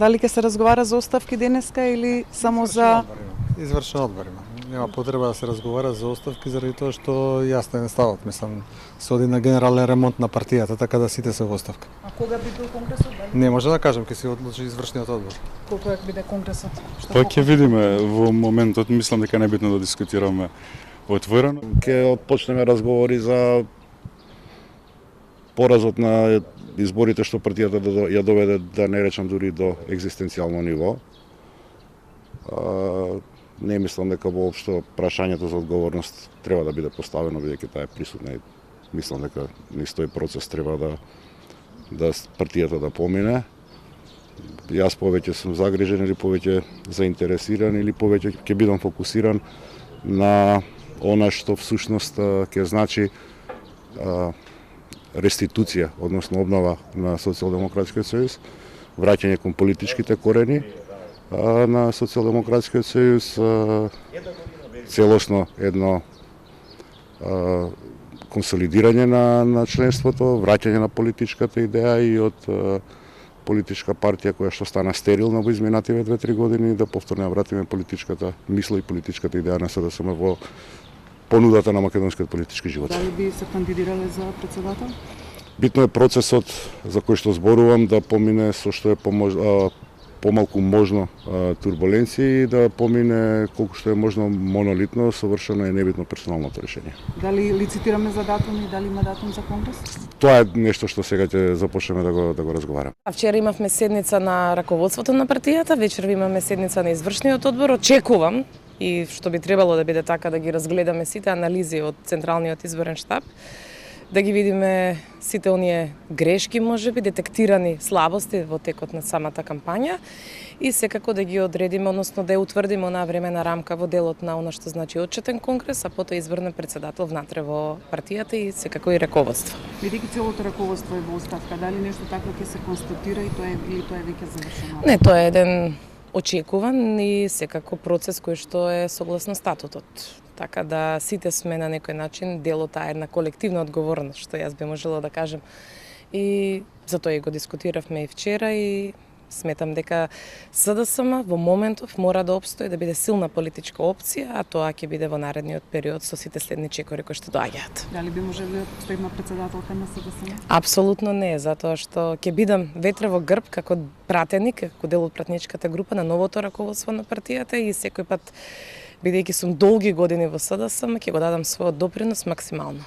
Дали ќе се разговара за оставки денеска или само за... Извршен одбор има. Нема потреба да се разговара за оставки заради тоа што јасно е ставот. Мислам, се оди на генерален ремонт на партијата, така да сите се во оставка. А кога би бил конгресот? Не може да кажам, ќе се одлучи извршниот одбор. Колку ќе биде конгресот? Па ќе видиме во моментот, мислам дека не е битно да дискутираме отворено. Ќе почнеме разговори за поразот на изборите што партијата ја доведе, да не речам дури до екзистенцијално ниво. Не мислам дека воопшто прашањето за одговорност треба да биде поставено, бидејќи таа е присутна и мислам дека низ тој процес треба да партијата да помине. Јас повеќе сум загрижен или повеќе заинтересиран или повеќе ќе бидам фокусиран на она што всушност ќе значи реституција, односно обнова на Социјалдемократскиот сојуз, враќање кон политичките корени на Социјалдемократскиот сојуз, целосно едно консолидирање на членството, враќање на политичката идеја и од политичка партија која што стана стерилна во изминативе 2-3 години, да повторно ја вратиме политичката мисла и политичката идеја на СДСМ во понудата на македонскиот политички живот. Дали би се кандидирале за председател? Битно е процесот за кој што зборувам да помине со што е помалку можно турбуленции и да помине колку што е можно монолитно, совршено и небитно персоналното решение. Дали лицитираме за датум и дали има датум за конгрес? Тоа е нешто што сега ќе започнеме да го разговараме. Вчера имавме седница на раководството на партијата, вечер имаме седница на извршниот одбор. Очекувам и што би требало да биде така, да ги разгледаме сите анализи од Централниот изборен штаб, да ги видиме сите оние грешки, можеби, детектирани слабости во текот на самата кампања и секако да ги одредиме, односно да ја утврдиме онаа времена рамка во делот на она што значи отчетен конгрес, а потоа избран председател внатре во партијата и секако и раководство. Бидејќи целото раководство е во оставка, дали нешто такво ќе се констатира и тоа е веќе завршено? Не, тоа е еден очекуван и секако процес кој што е согласно статутот. Така да сите сме на некој начин дел од таа една колективна одговорност, што јас би можела да кажем. И затоа и го дискутиравме и вчера и сметам дека СДСМ во моментов мора да обстои, да биде силна политичка опција, а тоа ќе биде во наредниот период со сите следни чекори кои што доаѓаат. Дали би можеле да постоиме председателка на СДСМ? Апсолутно не, затоа што ќе бидам ветрево грб како пратеник, како дел од пратничката група на новото раководство на партијата и секој пат, бидејќи сум долги години во СДСМ, ќе го дадам својот допринос максимално.